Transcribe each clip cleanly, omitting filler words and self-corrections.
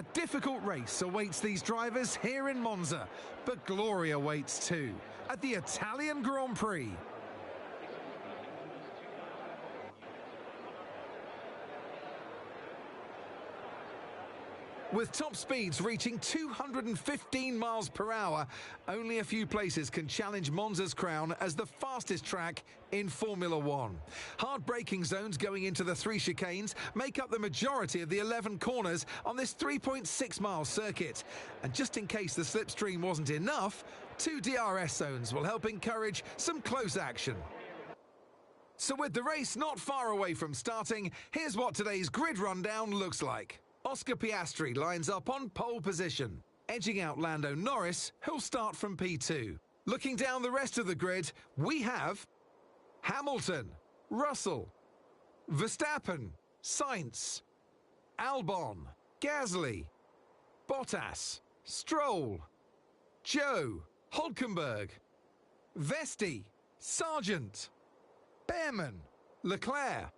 A difficult race awaits these drivers here in Monza, but glory awaits too at the Italian Grand Prix. With top speeds reaching 215 miles per hour, only a few places can challenge Monza's crown as the fastest track in Formula One. Hard braking zones going into the 3 chicanes make up the majority of the 11 corners on this 3.6-mile circuit. And just in case the slipstream wasn't enough, 2 DRS zones will help encourage some close action. So with the race not far away from starting, here's what today's grid rundown looks like. Oscar Piastri lines up on pole position, edging out Lando Norris, who'll start from P2. Looking down the rest of the grid, we have Hamilton, Russell, Verstappen, Sainz, Albon, Gasly, Bottas, Stroll, Joe, Hulkenberg, Vesti, Sargent, Behrman, Leclerc,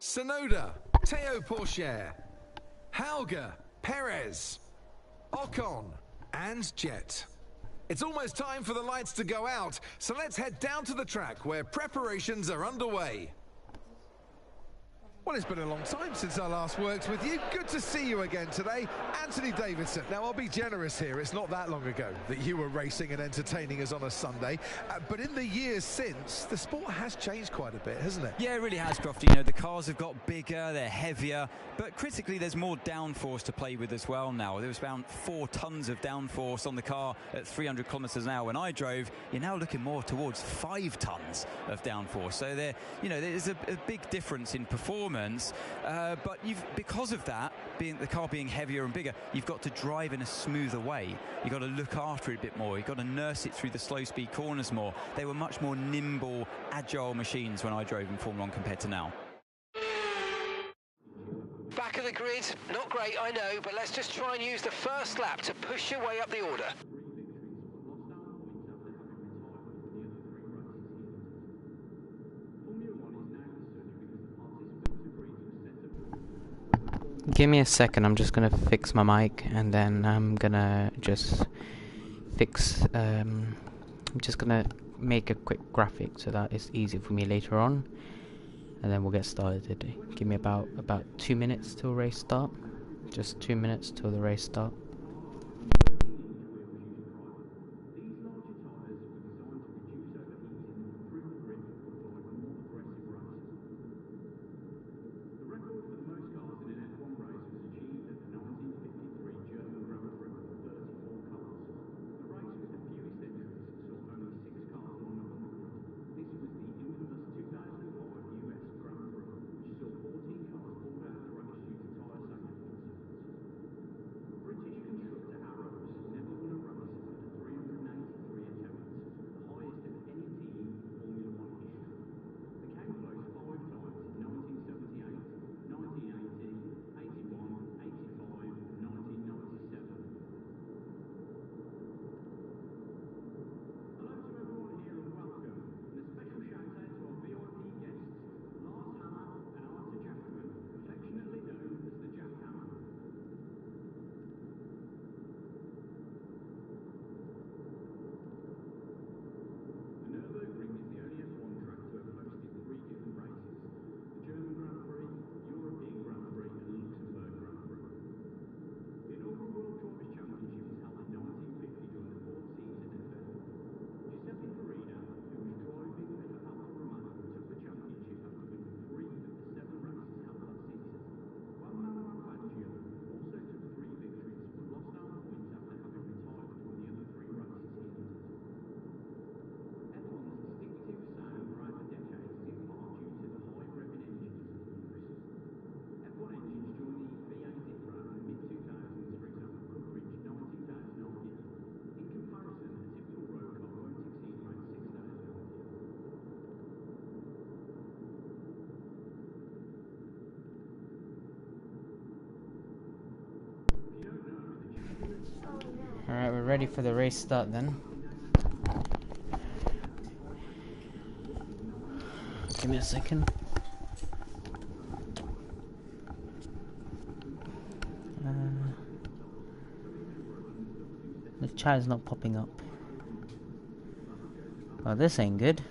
Tsunoda, Théo Pourchaire, Hauger, Perez, Ocon, and Jet. It's almost time for the lights to go out, so let's head down to the track where preparations are underway. Well, it's been a long time since I last worked with you. Good to see you again today. Anthony Davidson. Now, I'll be generous here. It's not that long ago that you were racing and entertaining us on a Sunday. But in the years since, the sport has changed quite a bit, hasn't it? Yeah, it really has, Crofty. You know, the cars have got bigger, they're heavier, but critically, there's more downforce to play with as well now. There was around 4 tons of downforce on the car at 300 kilometers an hour when I drove. You're now looking more towards 5 tons of downforce. So there's a big difference in performance. But because of that, the car being heavier and bigger, you've got to drive in a smoother way. You've got to look after it a bit more. You've got to nurse it through the slow speed corners more. They were much more nimble, agile machines when I drove in Formula 1 compared to now. Back of the grid, not great, I know, but let's just try and use the first lap to push your way up the order. Give me a second, I'm just going to fix my mic and then I'm going to just I'm just going to make a quick graphic so that it's easy for me later on, and then we'll get started. Give me about 2 minutes till race start. Just 2 minutes till the race start. Alright, we're ready for the race start then. Give me a second. chat is not popping up. Well, this ain't good.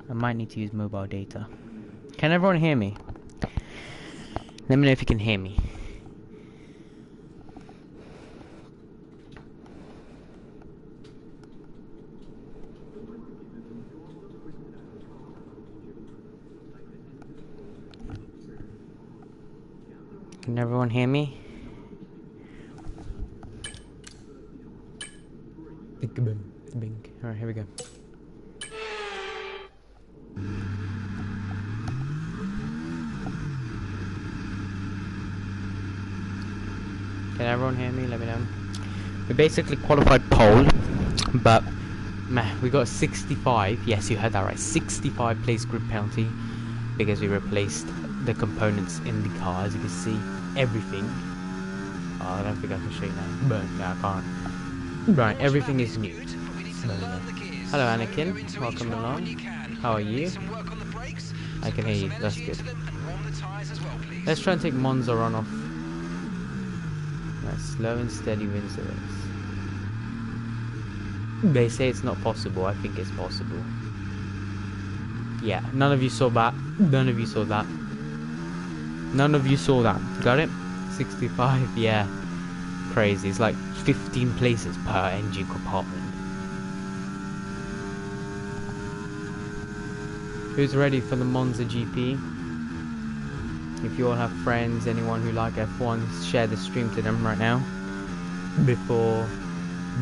I might need to use mobile data. Can everyone hear me? Let me know if you can hear me. Can everyone hear me? Alright, here we go. Can everyone hear me? Let me know. We basically qualified pole, but meh, we got 65. Yes, you heard that right. 65 place group penalty because we replaced the components in the car. As you can see, everything. Oh, I don't think I can show you now. But no, I can't. Right, everything is new. Hello, Anakin. Welcome along. How are you? I can hear you. That's good. Let's try and take Monza on off. Slow and steady wins the race. They say it's not possible. I think it's possible. Yeah, none of you saw that. None of you saw that. None of you saw that. Got it? 65. Yeah. Crazy. It's like 15 places per engine compartment. Who's ready for the Monza GP? If you all have friends, anyone who like F1, share the stream to them right now before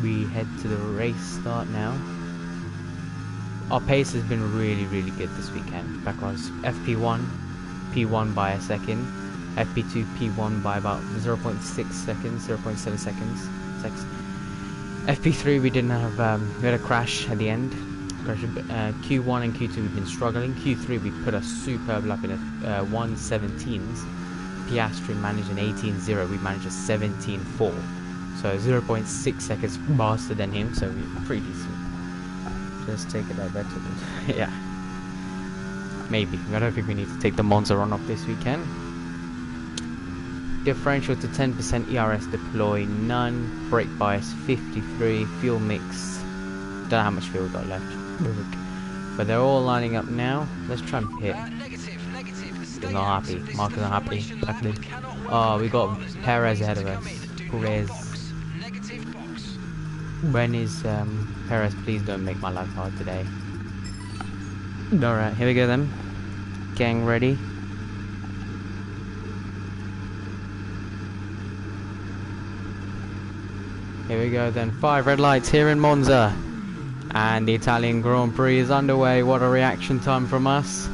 we head to the race start now. Our pace has been really good this weekend because FP1 P1 by a second, FP2 P1 by about 0.6 seconds, 0.7 seconds. FP3 we didn't have, we had a crash at the end. Q1 and Q2 we've been struggling. Q3 we put a superb lap in a 1:17s. Piastri managed an 18.0. We managed a 17.4. So 0.6 seconds faster than him. So we're pretty decent. Just take it out better. Yeah. Maybe. I don't think we need to take the Monza run off this weekend. Differential to 10%. ERS deploy none. Brake bias 53. Fuel mix. Don't know how much fuel we got left. But they're all lining up now. Let's try and pit. He's not happy. Mark is not happy. Oh, we got Perez ahead of us. Perez. When is Perez? Please don't make my life hard today. Alright, here we go then. Gang ready. Here we go then. 5 red lights here in Monza. And the Italian Grand Prix is underway. What a reaction time from us.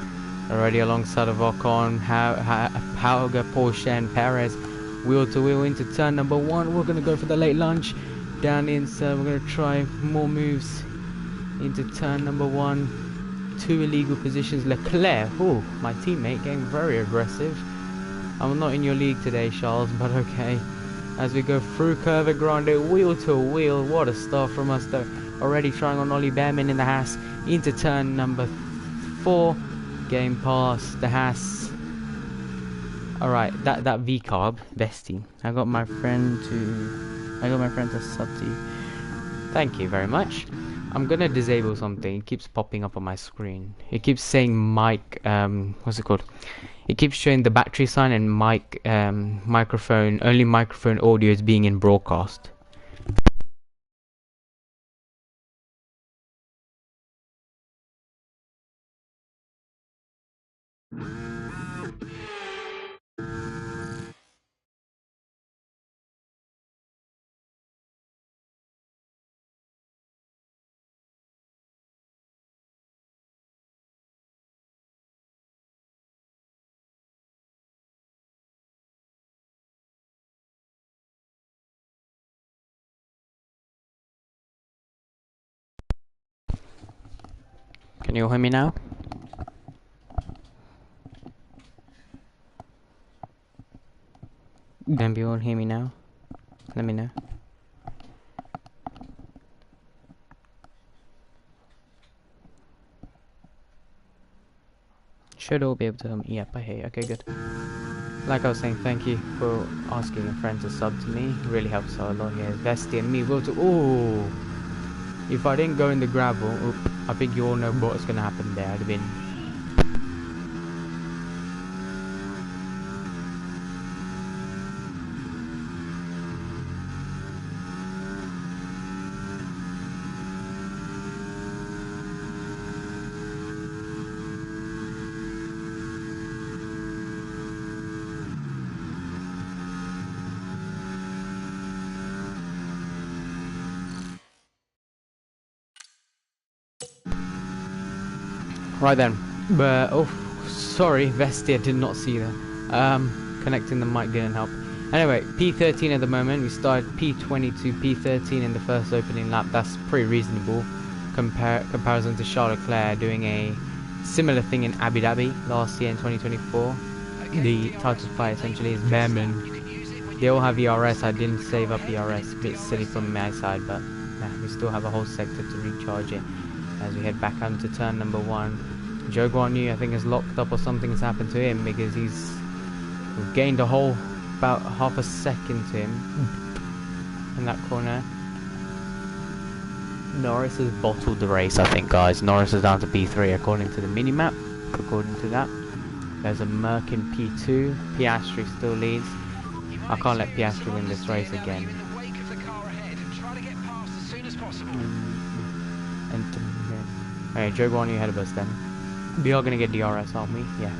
Already alongside of Ocon, Hauger, Porsche and Perez. Wheel to wheel into turn number 1. We're going to go for the late lunge. Down the inside, we're going to try more moves into turn number 1. 2 illegal positions. Leclerc, oh, my teammate, getting very aggressive. I'm not in your league today, Charles, but okay. As we go through Curva Grande, wheel to wheel. What a start from us though. Already trying on Ollie Behrman in the Haas into turn number 4. Getting past the Haas. Alright, that V-carb, bestie. I got my friend to sub to you. Thank you very much. I'm gonna disable something. It keeps popping up on my screen. It keeps saying mic, what's it called? It keeps showing the battery sign and mic, microphone, only microphone audio is being in broadcast. Can you hear me now? Can you all hear me now? Let me know. Should all be able to hear me. Yep, I hear you. Okay, good. like I was saying, thank you for asking a friend to sub to me. It really helps out a lot here. Vesti and me will do. Oh, if I didn't go in the gravel, I think you all know what's gonna happen there. I'd have been. Right then, but oh, sorry, Vesti, I did not see that. Connecting the mic didn't help. Anyway, P13 at the moment. We started P22, P13 in the first opening lap. That's pretty reasonable. Comparison to Charles Leclerc doing a similar thing in Abu Dhabi last year in 2024. The title fight essentially is Behrman. They all have ERS. I didn't save up ERS. A bit silly from my side, but nah, we still have a whole sector to recharge it. As we head back onto turn number 1, Zhou Guanyu I think is locked up or something's happened to him because we've gained a whole about half a second to him in that corner. Norris has bottled the race, I think, guys. Norris is down to P3 according to the mini-map. According to that, there's a Merc in P2. Piastri still leads. I can't let Piastri win this race again. Alright, Zhou Guanyu ahead of us then. We are going to get DRS, aren't we? Yeah.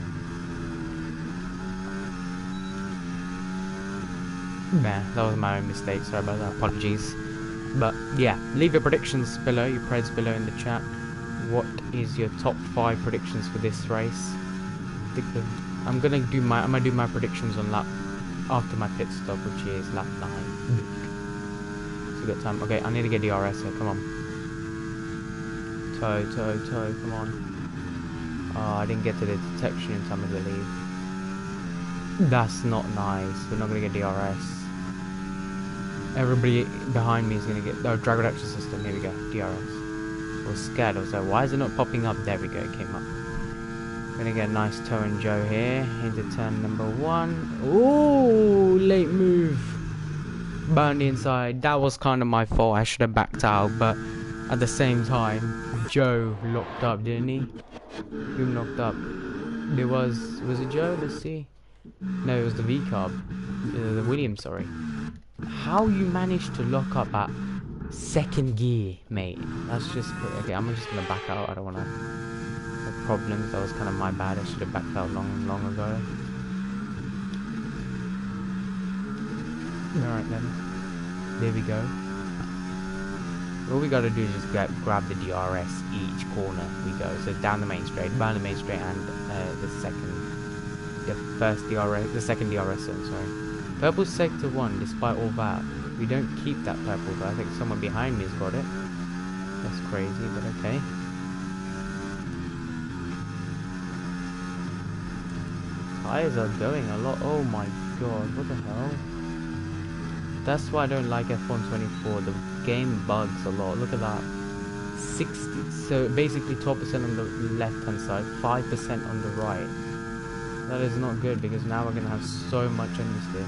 Nah, that was my own mistake. Sorry about that. Apologies. But yeah, leave your predictions below, your preds below in the chat. What is your top 5 predictions for this race? I'm gonna do my predictions on lap after my pit stop, which is lap 9. So we got time. Okay, I need to get DRS here. Come on. Toe, come on. Oh, I didn't get to the detection in time, I believe. That's not nice. We're not going to get DRS. Everybody behind me is going to get... Oh, drag reduction system. Here we go. DRS. I was scared. I was like, why is it not popping up? There we go. It came up. Going to get a nice toe and Joe here. Into turn number 1. Ooh, late move. Burned the inside. That was kind of my fault. I should have backed out, but at the same time... Joe locked up, didn't he? Who locked up? Was it Joe? Let's see. No, it was the V-carb. The Williams, sorry. How you managed to lock up at 2nd gear, mate? That's just crazy. Okay, I'm just gonna back out. I don't wanna have problems. That was kind of my bad. I should have backed out long ago. Alright then. There we go. All we gotta do is just grab the DRS each corner we go. So down the main straight, and the second DRS zone, sorry. Purple sector 1, despite all that. We don't keep that purple, but I think someone behind me has got it. That's crazy, but okay. Tires are going a lot. Oh my god, what the hell? That's why I don't like F124. The game bugs a lot. Look at that. 60. So basically 12% on the left hand side, 5% on the right. That is not good because now we're gonna have so much understeer.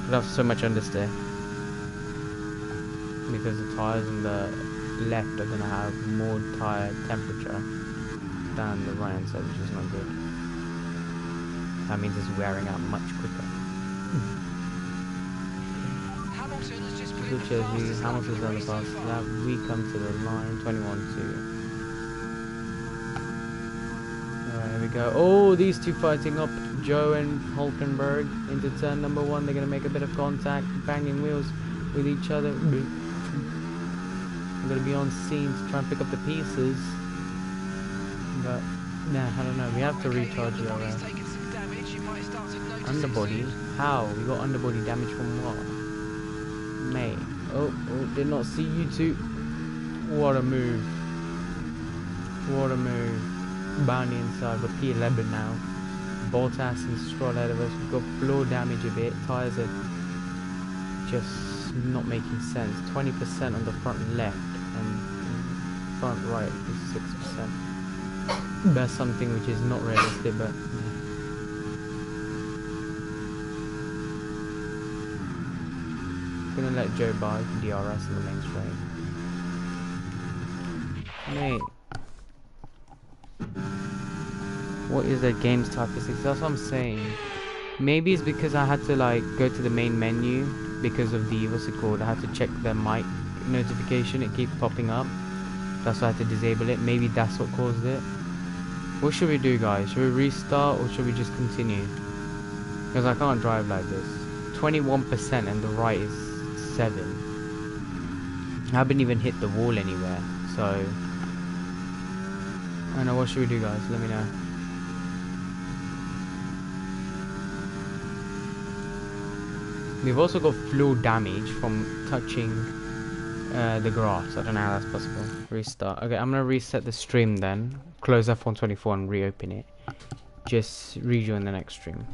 We'll have so much understeer because the tires on the left are gonna have more tire temperature than the right hand side, which is not good. That means it's wearing out much quicker. Which is Hamilton's on the fast lap. We come to the line, 21-2. Alright, here we go. Oh, these two fighting up. Joe and Hulkenberg into turn number 1. They're going to make a bit of contact, banging wheels with each other. I'm going to be on scene to try and pick up the pieces. But, nah, I don't know. We have to recharge the ERS. Underbody? How? We got underbody damage from what? Mate. Oh, did not see you two. What a move. What a move. Bounty inside. We're P11 now. Bottas and Stroll ahead of us. We've got floor damage a bit. Tyres are just not making sense. 20% on the front left and front right is 6%. That's something which is not realistic, but yeah. Gonna let Joe buy DRS in the main straight. Mate, what is that game statistics? That's what I'm saying. Maybe it's because I had to like go to the main menu because of the, what's it called, I had to check the mic notification, it keeps popping up. That's why I had to disable it. Maybe that's what caused it. What should we do, guys? Should we restart or should we just continue? Because I can't drive like this. 21% and the right is 7. I haven't even hit the wall anywhere, so I don't know. What should we do, guys? Let me know. We've also got floor damage from touching the grass. I don't know how that's possible. Restart. Okay, I'm gonna reset the stream then. Close F124 and reopen it. Just rejoin the next stream.